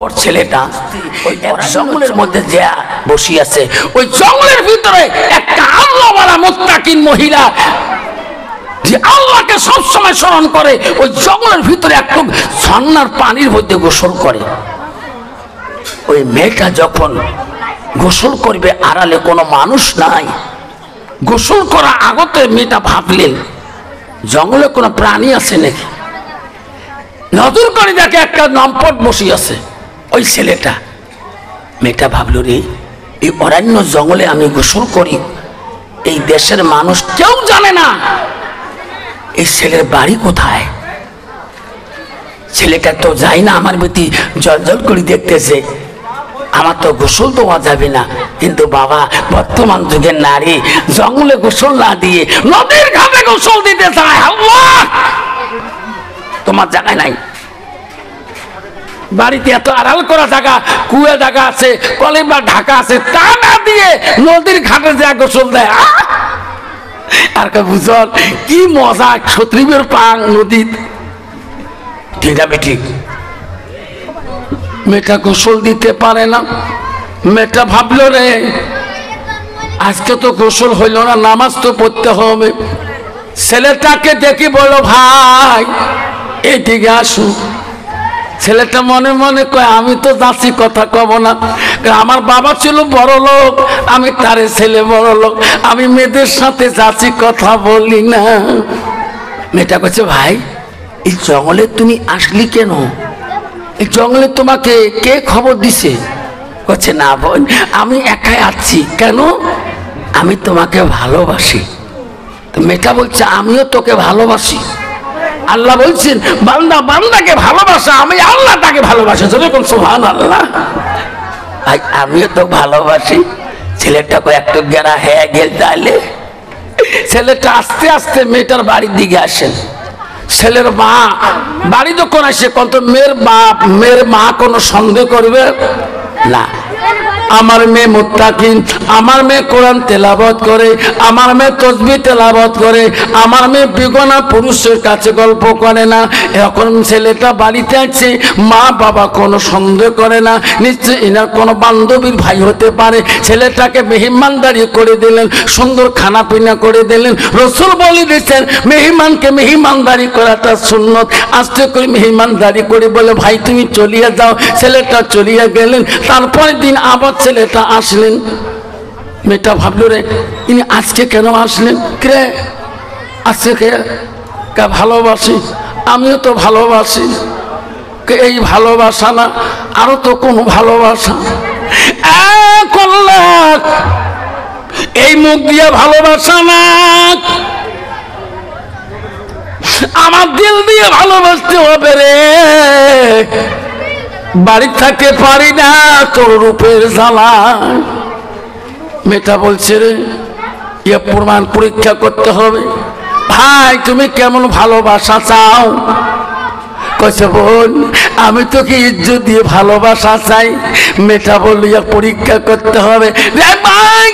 ওর ছেলেটা ওই জঙ্গলের মধ্যে যে বসে আছে, ওই জঙ্গলের ভিতরে একটা আল্লাহওয়ালা মুত্তাকিন মহিলা যে আল্লাহকে সবসময় স্মরণ করে, ওই জঙ্গলের ভিতরে একটু ঝর্ণার পানির মধ্যে গোসল করে। ওই মেয়েটা যখন গোসল করবে, আড়ালে কোনো মানুষ নাই, গোসল করা আগতে মেয়েটা ভাবলেন জঙ্গলে কোনো প্রাণী আছে নাকি। নজর করে দেখে একটা লম্পট বসে আছে ওই ছেলেটা। মেয়েটা ভাবলো, রে এই অরণ্য জঙ্গলে আমি গোসল করি, এই দেশের মানুষ কেউ জানে না এই ছেলের বাড়ি কোথায়। ছেলেটা তো যায় না, আমার প্রতি জল করে দেখতেছে, আমার তো গোসল দেওয়া যাবে না। কিন্তু বাবা, বর্তমান যুগের নারী জঙ্গলে গোসল না দিয়ে নদীর ঘাটে গোসল দিতে চায়। আল্লাহ, তোমার জায়গায় নাই, বাড়িতে এত আড়াল করা জায়গা, কুয়া জায়গা আছে, কলেবা ঢাকা আছে, তা না দিয়ে নদীর ঘাটে যা গোসল দেয়। আর বুঝল কি মজা, ক্ষত্রিবের পাং নদীর। ঠিক আছে, ঠিক। মেয়েটা গোসল দিতে পারে না। মেয়েটা ভাবলো, রে আজকে তো গোসল হইল না, নামাজ তো পড়তে হবে। ছেলেটাকে দেখি বলো, ভাই এইদিকে আসুন। ছেলেটা মনে মনে কয়, আমি তো যাচ্ছি, কথা কব না, আমার বাবা ছিল বড় লোক, আমি তারে ছেলে বড় লোক, আমি মেয়েদের সাথে যাচ্ছি, কথা বলি না। মেয়েটা কইছে, ভাই এই জঙ্গলে তুমি আসলি কেন? এই জঙ্গলে তোমাকে কে খবর দিছে? কচ্ছে, না বোন, আমি একাই আছি। কেন? আমি তোমাকে ভালোবাসি। তো মেয়েটা বলছে, আমিও তোকে ভালোবাসি। আল্লাহ বলছেন, বান্দা বান্দাকে ভালোবাসা, আমি আল্লাহ তাকে ভালোবাসি। যখন সুবহানাল্লাহ, আমিও তো ভালোবাসি। ছেলেটা একটু গেরা হয়ে গেল। তাইলে ছেলেটা আস্তে আস্তে মেয়েটার বাড়ির দিকে আসেন। ছেলের মা বাড়ি যখন আসে, কত মেয়ের মা কোনো সন্দেহ করবে না। আমার মেয়ে মুত্তাকিন, আমার মেয়ে কোরআন তেলাওয়াত করে, আমার মেয়ে তাসবিহ তেলাওয়াত করে, আমার মেয়ে বেগানা পুরুষের কাছে গল্প করে না। এখন ছেলেটা বাড়িতে আছে, মা বাবা কোনো সন্দেহ করে না, নিশ্চয়ই এনার কোনো বান্ধবীর ভাই হতে পারে। ছেলেটাকে মেহমানদারি করে দিলেন, সুন্দর খানা পিনা করে দিলেন। রাসূল বলে দিয়েছেন, মেহমানকে মেহমানদারি করাটা সুন্নত। আস্তে করে মেহমানদারি করে বলে, ভাই তুমি চলিয়ে যাও। ছেলেটা চলিয়ে গেলেন। তারপরের দিন আবার ছেলেটা আসলেন। মেয়েটা ভাবলো, রে ইনি আজকে কেন আসলেন? কে আজকে? কে ভালোবাসি, আমিও তো ভালোবাসি। এই ভালোবাসা না, আরো তো কোন ভালোবাসা। এই মুখ দিয়ে ভালোবাসা না, আমার দিল দিয়ে ভালোবাসতে হবে রে। বাড়ি থাকতে পারি না তোর রূপের জ্বালা। মেয়েটা বলছে, রে ইয়ে প্রমাণ পরীক্ষা করতে হবে। ভাই তুমি কেমন ভালোবাসা চাও? কইছে, বোন আমি তোকে ইজ্জত দিয়ে ভালোবাসা চাই। মেয়েটা বলল, ইয়া পরীক্ষা করতে হবে। ভাই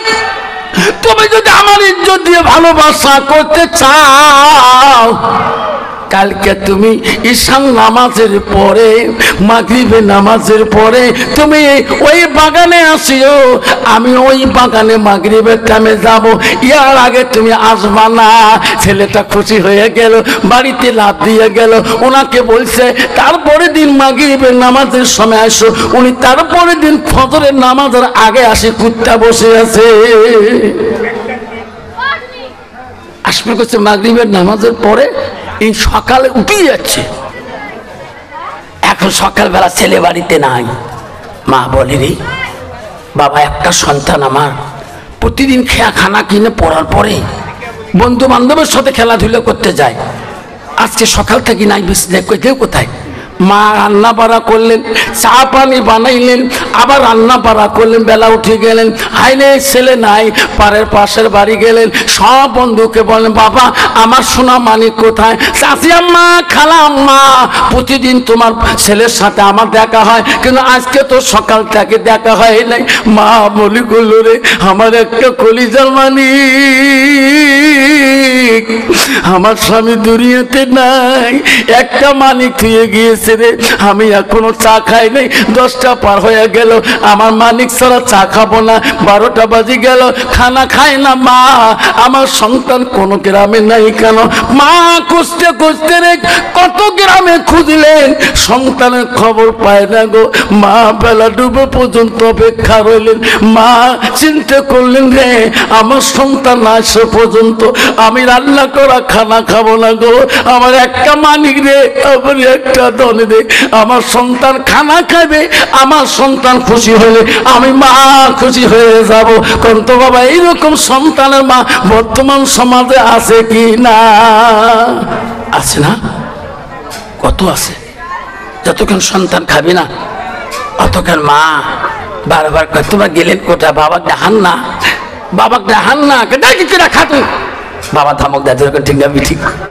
তুমি যদি আমার ইজ্জত দিয়ে ভালোবাসা করতে চাও, কালকে তুমি ঈশান নামাজের পরে, মাগরিবের নামাজের পরে তুমি ওই বাগানে আসিও। আমি ওই বাগানে মাগরিবের টাইমে যাব, ইয়ার আগে তুমি আসবা না। ছেলেটা খুশি হয়ে গেল, বাড়িতে লাফ দিয়ে গেল। ওনাকে বলছে, তারপরে দিন মাগরিবের নামাজের সময় আসো। উনি তারপরে দিন ফজরের নামাজের আগে আসে, কুত্তা বসে আছে। আসবে করছে মাগরিবের নামাজের পরে, এই সকালে উঠে যাচ্ছে। এখন সকালবেলা ছেলে বাড়িতে নাই। মা বলে, রে বাবা, একটা সন্তান আমার প্রতিদিন খানা কিনে পড়ার পরে বন্ধু বান্ধবের সাথে খেলাধুলা করতে যায়, আজকে সকাল থেকে নাই, কেউ কোথায়? মা রান্না বাড়া করলেন, চা পানি বানাইলেন, আবার রান্না বাড়া করলেন। বেলা উঠে গেলেন, হাইলে ছেলে নাই। পাশের বাড়ি গেলেন, সব বন্ধুকে বললেন, বাবা আমার সোনা মানিক কোথায়? চাচি আম্মা, খালা আম্মা, প্রতিদিন তোমার ছেলের সাথে আমার দেখা হয়, কিন্তু আজকে তো সকাল থেকে দেখা হয় নাই। মা বলি করল, রে আমার একটা কলিজার মানিক, মালিক, আমার স্বামী দুনিয়াতে নাই, একটা মালিক থুয়ে গিয়েছে রে, আমি এখনো চা খাই নাই, 10টা পার হয়ে গেল, আমার মালিক ছাড়া চা খাবো না, 12টা বাজে গেল, খানা খায় না। মা, আমার সন্তান কোন গ্রামে নাই কেন? মা খুঁজতে খুঁজতে রে কত গ্রামে খুঁজলেন, সন্তানের খবর পায় না গো। মা বেলা ডুবে পর্যন্ত অপেক্ষা রইলেন। মা চিন্তা করলেন রে, আমার সন্তান আসে পর্যন্ত আমি রান্না করা খানা খাবো না গো, আমার একটা মানিক রে, আমার একটা ধনে রে, আমার সন্তান খানা খাবে, আমার সন্তান খুশি হলে আমি মা খুশি হয়ে যাব। কন্ত বাবা, এইরকম সন্তানের মা বর্তমান সমাজে আছে কি না? আছে না? কত আছে। যতক্ষণ সন্তান খাবে না অতক্ষণ মা বারবার তোমরা গেলেন কোথায়? বাবা ডাহান না, বাবা ডাহান না, ডাকি কিনা খাতুন, বাবা থামক, দাদা ঠিক না, ঠিক